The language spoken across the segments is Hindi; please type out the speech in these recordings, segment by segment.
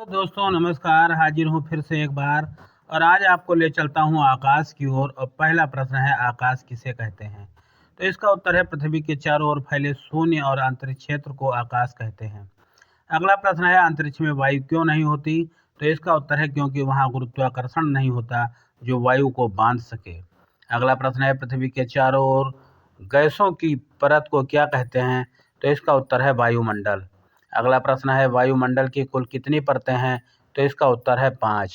तो दोस्तों नमस्कार, हाजिर हूँ फिर से एक बार। और आज आपको ले चलता हूँ आकाश की ओर। और पहला प्रश्न है, आकाश किसे कहते हैं? तो इसका उत्तर है, पृथ्वी के चारों ओर फैले शून्य और अंतरिक्ष क्षेत्र को आकाश कहते हैं। अगला प्रश्न है, अंतरिक्ष में वायु क्यों नहीं होती? तो इसका उत्तर है, क्योंकि वहाँ गुरुत्वाकर्षण नहीं होता जो वायु को बांध सके। अगला प्रश्न है, पृथ्वी के चारों ओर गैसों की परत को क्या कहते हैं? तो इसका उत्तर है, वायुमंडल। अगला प्रश्न है, वायुमंडल की कुल कितनी परतें हैं? तो इसका उत्तर है, 5।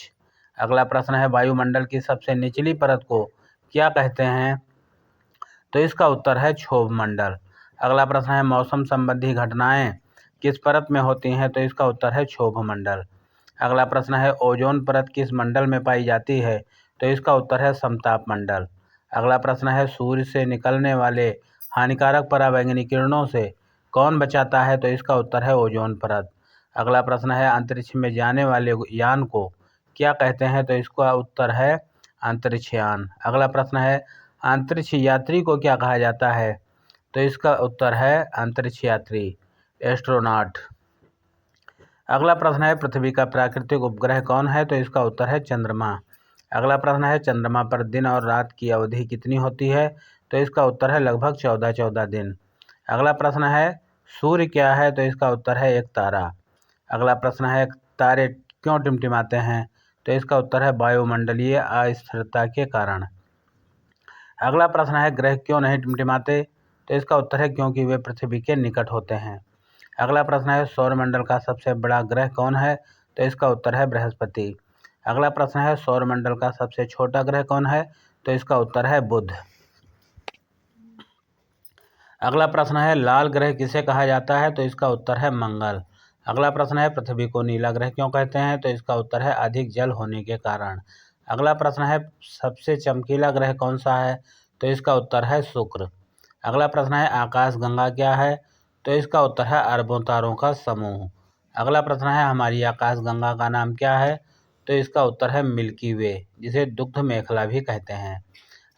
अगला प्रश्न है, वायुमंडल की सबसे निचली परत को क्या कहते हैं? तो इसका उत्तर है, क्षोभमंडल। अगला प्रश्न है, मौसम संबंधी घटनाएं किस परत में होती हैं? तो इसका उत्तर है, क्षोभमंडल। अगला प्रश्न है, ओजोन परत किस मंडल में पाई जाती है? तो इसका उत्तर है, समताप मंडल। अगला प्रश्न है, सूर्य से निकलने वाले हानिकारक पराबैंगनी किरणों से कौन बचाता है? तो इसका उत्तर है, ओजोन परत। अगला प्रश्न है, अंतरिक्ष में जाने वाले यान को क्या कहते हैं? तो इसका उत्तर है, अंतरिक्ष यान। अगला प्रश्न है, अंतरिक्ष यात्री को क्या कहा जाता है? तो इसका उत्तर है, अंतरिक्ष यात्री, एस्ट्रोनॉट। अगला प्रश्न है, पृथ्वी का प्राकृतिक उपग्रह कौन है? तो इसका उत्तर है, चंद्रमा। अगला प्रश्न है, चंद्रमा पर दिन और रात की अवधि कितनी होती है? तो इसका उत्तर है, लगभग 14-14 दिन। अगला प्रश्न है, सूर्य क्या है? तो इसका उत्तर है, एक तारा। अगला प्रश्न है, तारे क्यों टिमटिमाते हैं? तो इसका उत्तर है, वायुमंडलीय अस्थिरता के कारण। अगला प्रश्न है, ग्रह क्यों नहीं टिमटिमाते? तो इसका उत्तर है, क्योंकि वे पृथ्वी के निकट होते हैं। अगला प्रश्न है, सौरमंडल का सबसे बड़ा ग्रह कौन है? तो इसका उत्तर है, बृहस्पति। अगला प्रश्न है, सौरमंडल का सबसे छोटा ग्रह कौन है? तो इसका उत्तर है, बुध। अगला प्रश्न है, लाल ग्रह किसे कहा जाता है? तो इसका उत्तर है, मंगल। अगला प्रश्न है, पृथ्वी को नीला ग्रह क्यों कहते हैं? तो इसका उत्तर है, अधिक जल होने के कारण। अगला प्रश्न है, सबसे चमकीला ग्रह कौन सा है? तो इसका उत्तर है, शुक्र। अगला प्रश्न है, आकाशगंगा क्या है? तो इसका उत्तर है, अरबों तारों का समूह। अगला प्रश्न है, हमारी आकाशगंगा का नाम क्या है? तो इसका उत्तर है, मिल्की वे, जिसे दुग्ध मेखला भी कहते हैं।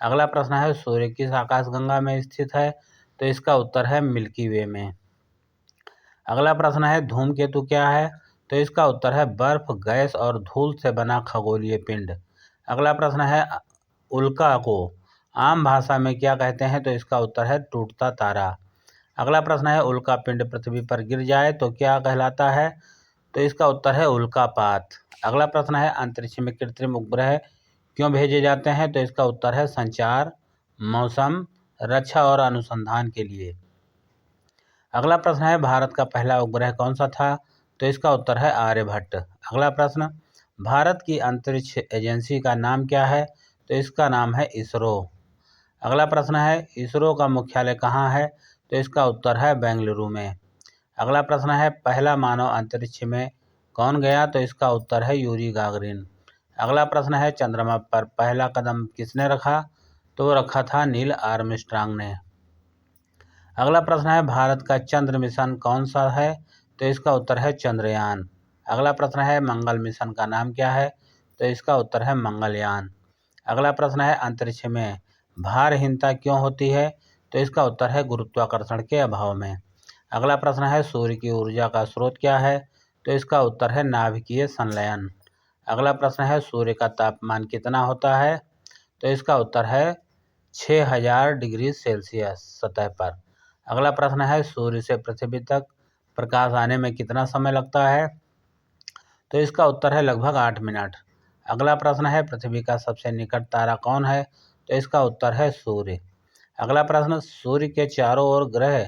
अगला प्रश्न है, सूर्य किस आकाशगंगा में स्थित है? तो इसका उत्तर है, मिल्की वे में। अगला प्रश्न है, धूमकेतु क्या है? तो इसका उत्तर है, बर्फ, गैस और धूल से बना खगोलीय पिंड। अगला प्रश्न है, उल्का को आम भाषा में क्या कहते हैं? तो इसका उत्तर है, टूटता तारा। अगला प्रश्न है, उल्का पिंड पृथ्वी पर गिर जाए तो क्या कहलाता है? तो इसका उत्तर है, उल्कापात। अगला प्रश्न है, अंतरिक्ष में कृत्रिम उपग्रह क्यों भेजे जाते हैं? तो इसका उत्तर है, संचार, मौसम, रक्षा और अनुसंधान के लिए। अगला प्रश्न है, भारत का पहला उपग्रह कौन सा था? तो इसका उत्तर है, आर्यभट्ट। अगला प्रश्न, भारत की अंतरिक्ष एजेंसी का नाम क्या है? तो इसका नाम है, इसरो। अगला प्रश्न है, इसरो का मुख्यालय कहाँ है? तो इसका उत्तर है, बेंगलुरु में। अगला प्रश्न है, पहला मानव अंतरिक्ष में कौन गया? तो इसका उत्तर है, यूरी गागरिन। अगला प्रश्न है, चंद्रमा पर पहला कदम किसने रखा? तो वो रखा था, नील आर्मस्ट्रांग ने। अगला प्रश्न है, भारत का चंद्र मिशन कौन सा है? तो इसका उत्तर है, चंद्रयान। अगला प्रश्न है, मंगल मिशन का नाम क्या है? तो इसका उत्तर है, मंगलयान। अगला प्रश्न है, अंतरिक्ष में भारहीनता क्यों होती है? तो इसका उत्तर है, गुरुत्वाकर्षण के अभाव में। अगला प्रश्न है, सूर्य की ऊर्जा का स्रोत क्या है? तो इसका उत्तर है, नाभिकीय संलयन। अगला प्रश्न है, सूर्य का तापमान कितना होता है? तो इसका उत्तर है, 6000 डिग्री सेल्सियस सतह पर। अगला प्रश्न है, सूर्य से पृथ्वी तक प्रकाश आने में कितना समय लगता है? तो इसका उत्तर है, लगभग 8 मिनट। अगला प्रश्न है, पृथ्वी का सबसे निकट तारा कौन है? तो इसका उत्तर है, सूर्य। अगला प्रश्न, सूर्य के चारों ओर ग्रह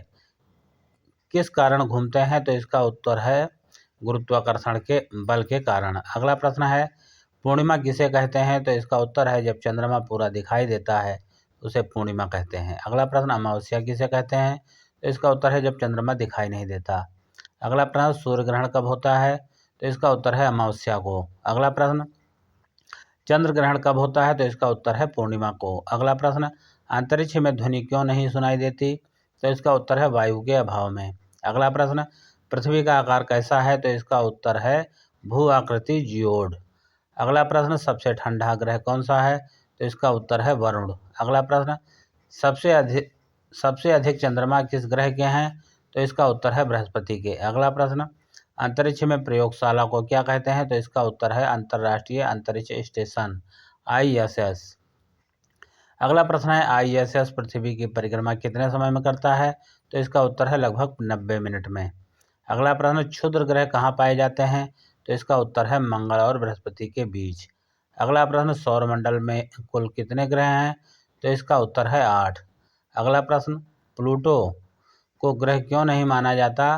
किस कारण घूमते हैं? तो इसका उत्तर है, गुरुत्वाकर्षण के बल के कारण। अगला प्रश्न है, पूर्णिमा किसे कहते हैं? तो इसका उत्तर है, जब चंद्रमा पूरा दिखाई देता है उसे पूर्णिमा कहते हैं। अगला प्रश्न, अमावस्या किसे कहते हैं? तो इसका उत्तर है, जब चंद्रमा दिखाई नहीं देता। अगला प्रश्न, सूर्य ग्रहण कब होता है? तो इसका उत्तर है, अमावस्या को। अगला प्रश्न, चंद्र ग्रहण कब होता है? तो इसका उत्तर है, पूर्णिमा को। अगला प्रश्न, अंतरिक्ष में ध्वनि क्यों नहीं सुनाई देती? तो इसका उत्तर है, वायु के अभाव में। अगला प्रश्न, पृथ्वी का आकार कैसा है? तो इसका उत्तर है, भू आकृति जियोड। अगला प्रश्न, सबसे ठंडा ग्रह कौन सा है? तो इसका उत्तर है, वरुण। अगला प्रश्न, सबसे अधिक चंद्रमा किस ग्रह के हैं? तो इसका उत्तर है, बृहस्पति के। अगला प्रश्न, अंतरिक्ष में प्रयोगशाला को क्या कहते हैं? तो इसका उत्तर है अंतर्राष्ट्रीय अंतरिक्ष स्टेशन ISS। अगला प्रश्न है ISS पृथ्वी की परिक्रमा कितने समय में करता है? तो इसका उत्तर है लगभग 90 मिनट में। अगला प्रश्न, क्षुद्र ग्रह कहाँ पाए जाते हैं? तो इसका उत्तर है मंगल और बृहस्पति के बीच। अगला प्रश्न, सौरमंडल में कुल कितने ग्रह हैं? तो इसका उत्तर है 8। अगला प्रश्न, प्लूटो को ग्रह क्यों नहीं माना जाता?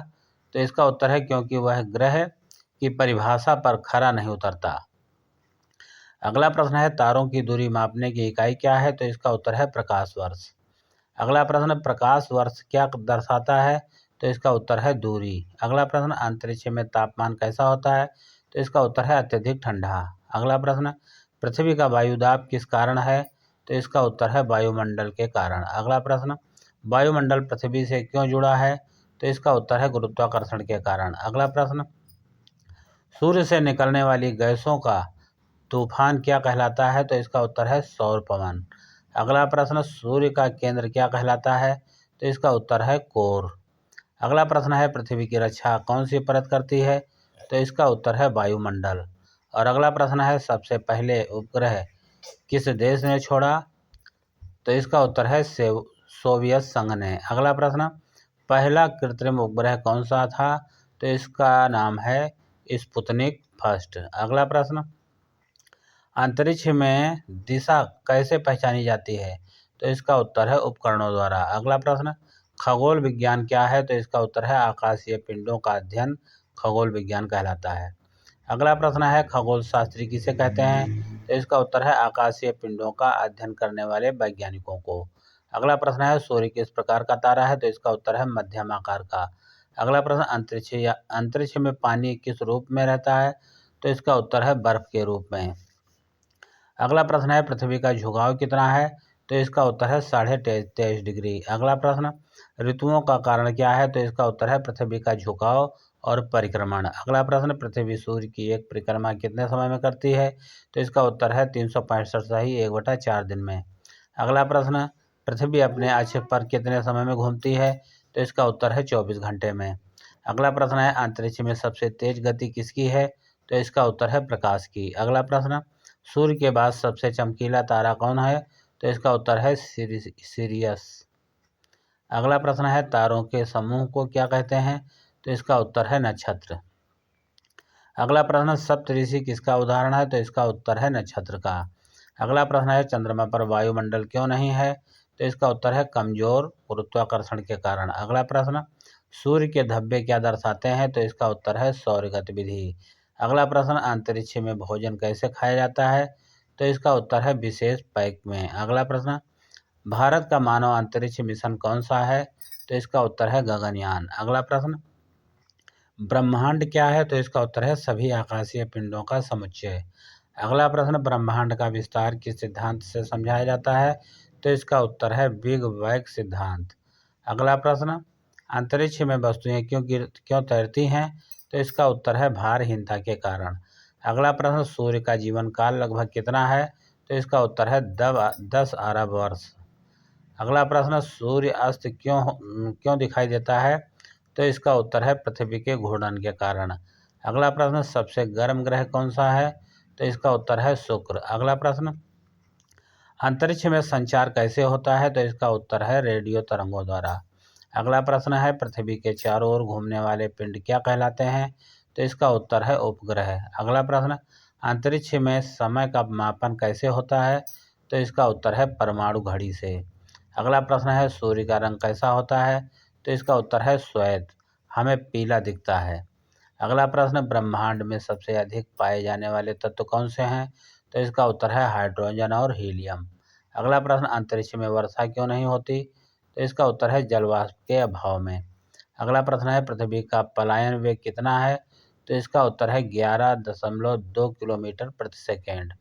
तो इसका उत्तर है क्योंकि वह ग्रह की परिभाषा पर खरा नहीं उतरता। अगला प्रश्न है, तारों की दूरी मापने की इकाई क्या है? तो इसका उत्तर है प्रकाश वर्ष। अगला प्रश्न, प्रकाश वर्ष क्या दर्शाता है? तो इसका उत्तर है दूरी। अगला प्रश्न, अंतरिक्ष में तापमान कैसा होता है? तो इसका उत्तर है अत्यधिक ठंडा। अगला प्रश्न, पृथ्वी का वायुदाब किस कारण है? तो इसका उत्तर है वायुमंडल के कारण। अगला प्रश्न, वायुमंडल पृथ्वी से क्यों जुड़ा है? तो इसका उत्तर है गुरुत्वाकर्षण के कारण। अगला प्रश्न, सूर्य से निकलने वाली गैसों का तूफान क्या कहलाता है? तो इसका उत्तर है सौर पवन। अगला प्रश्न, सूर्य का केंद्र क्या कहलाता है? तो इसका उत्तर है कोर। अगला प्रश्न है, पृथ्वी की रक्षा कौन सी परत करती है? तो इसका उत्तर है वायुमंडल। और अगला प्रश्न है, सबसे पहले उपग्रह किस देश ने छोड़ा? तो इसका उत्तर है सोवियत संघ ने। अगला प्रश्न, पहला कृत्रिम उपग्रह कौन सा था? तो इसका नाम है स्पुतनिक फर्स्ट। अगला प्रश्न, अंतरिक्ष में दिशा कैसे पहचानी जाती है? तो इसका उत्तर है उपकरणों द्वारा। अगला प्रश्न, खगोल विज्ञान क्या है? तो इसका उत्तर है आकाशीय पिंडों का अध्ययन खगोल विज्ञान कहलाता है। अगला प्रश्न है, खगोल शास्त्री किसे कहते हैं? तो इसका उत्तर है आकाशीय पिंडों का अध्ययन करने वाले वैज्ञानिकों को। अगला प्रश्न है, सूर्य किस प्रकार का तारा है? तो इसका उत्तर है मध्यम आकार का। अगला प्रश्न, अंतरिक्ष में पानी किस रूप में रहता है? तो इसका उत्तर है बर्फ के रूप में। अगला प्रश्न है, पृथ्वी का झुकाव कितना है? तो इसका उत्तर है 23.5 डिग्री। अगला प्रश्न, ऋतुओं का कारण क्या है? तो इसका उत्तर है पृथ्वी का झुकाव और परिक्रमण। अगला प्रश्न, पृथ्वी सूर्य की एक परिक्रमा कितने समय में करती है? तो इसका उत्तर है 365 सही 1/4 दिन में। अगला प्रश्न, पृथ्वी अपने अक्ष पर कितने समय में घूमती है? तो इसका उत्तर है 24 घंटे में। अगला प्रश्न है, अंतरिक्ष में सबसे तेज गति किसकी है? तो इसका उत्तर है प्रकाश की। अगला प्रश्न, सूर्य के बाद सबसे चमकीला तारा कौन है? तो इसका उत्तर है सिरियस। अगला प्रश्न है, तारों के समूह को क्या कहते हैं? तो इसका उत्तर है नक्षत्र। अगला प्रश्न, सप्तऋषि किसका उदाहरण है? तो इसका उत्तर है नक्षत्र का। अगला प्रश्न है, चंद्रमा पर वायुमंडल क्यों नहीं है? तो इसका उत्तर है कमजोर गुरुत्वाकर्षण के कारण। अगला प्रश्न, सूर्य के धब्बे क्या दर्शाते हैं? तो इसका उत्तर है सौर गतिविधि। अगला प्रश्न, अंतरिक्ष में भोजन कैसे खाया जाता है? तो इसका उत्तर है विशेष पैक में। अगला प्रश्न, भारत का मानव अंतरिक्ष मिशन कौन सा है? तो इसका उत्तर है गगनयान। अगला प्रश्न, ब्रह्मांड क्या है? तो इसका उत्तर है सभी आकाशीय पिंडों का समुच्चय। अगला प्रश्न, ब्रह्मांड का विस्तार किस सिद्धांत से समझाया जाता है? तो इसका उत्तर है बिग बैंग सिद्धांत। अगला प्रश्न, अंतरिक्ष में वस्तुएं क्यों तैरती हैं? तो इसका उत्तर है भारहीनता के कारण। अगला प्रश्न, सूर्य का जीवन काल लगभग कितना है? तो इसका उत्तर है 10 अरब वर्ष। अगला प्रश्न, सूर्य अस्त क्यों दिखाई देता है? तो इसका उत्तर है पृथ्वी के घूर्णन के कारण। अगला प्रश्न, सबसे गर्म ग्रह कौन सा है? तो इसका उत्तर है शुक्र। अगला प्रश्न, अंतरिक्ष में संचार कैसे होता है? तो इसका उत्तर है रेडियो तरंगों द्वारा। अगला प्रश्न है, पृथ्वी के चारों ओर घूमने वाले पिंड क्या कहलाते हैं? तो इसका उत्तर है उपग्रह। अगला प्रश्न, अंतरिक्ष में समय का मापन कैसे होता है? तो इसका उत्तर है परमाणु घड़ी से। अगला प्रश्न है, सूर्य का रंग कैसा होता है? तो इसका उत्तर है श्वेत, हमें पीला दिखता है। अगला प्रश्न, ब्रह्मांड में सबसे अधिक पाए जाने वाले तत्व कौन से हैं? तो इसका उत्तर है हाइड्रोजन और हीलियम। अगला प्रश्न, अंतरिक्ष में वर्षा क्यों नहीं होती? तो इसका उत्तर है जलवाष्प के अभाव में। अगला प्रश्न है, पृथ्वी का पलायन वेग कितना है? तो इसका उत्तर है 11.2 किलोमीटर प्रति सेकेंड।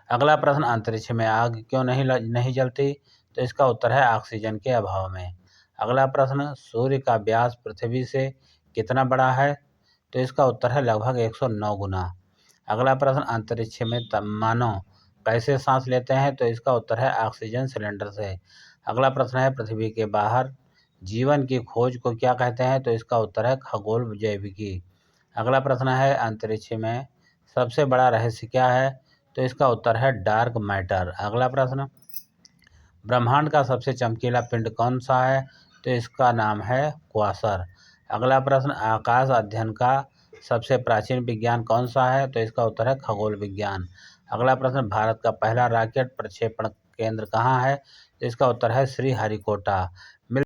अगला प्रश्न, अंतरिक्ष में आग क्यों नहीं जलती? तो इसका उत्तर है ऑक्सीजन के अभाव में। अगला प्रश्न, सूर्य का व्यास पृथ्वी से कितना बड़ा है? तो इसका उत्तर है लगभग 109 गुना। अगला प्रश्न, अंतरिक्ष में मानव कैसे सांस लेते हैं? तो इसका उत्तर है ऑक्सीजन सिलेंडर से। अगला प्रश्न है, पृथ्वी के बाहर जीवन की खोज को क्या कहते हैं? तो इसका उत्तर है खगोल जैविकी। अगला प्रश्न है अंतरिक्ष में सबसे बड़ा रहस्य क्या है? तो इसका उत्तर है डार्क मैटर। अगला प्रश्न, ब्रह्मांड का सबसे चमकीला पिंड कौन सा है? तो इसका नाम है क्वासर। अगला प्रश्न, आकाश अध्ययन का सबसे प्राचीन विज्ञान कौन सा है? तो इसका उत्तर है खगोल विज्ञान। अगला प्रश्न, भारत का पहला रॉकेट प्रक्षेपण केंद्र कहाँ है? तो इसका उत्तर है श्रीहरिकोटा।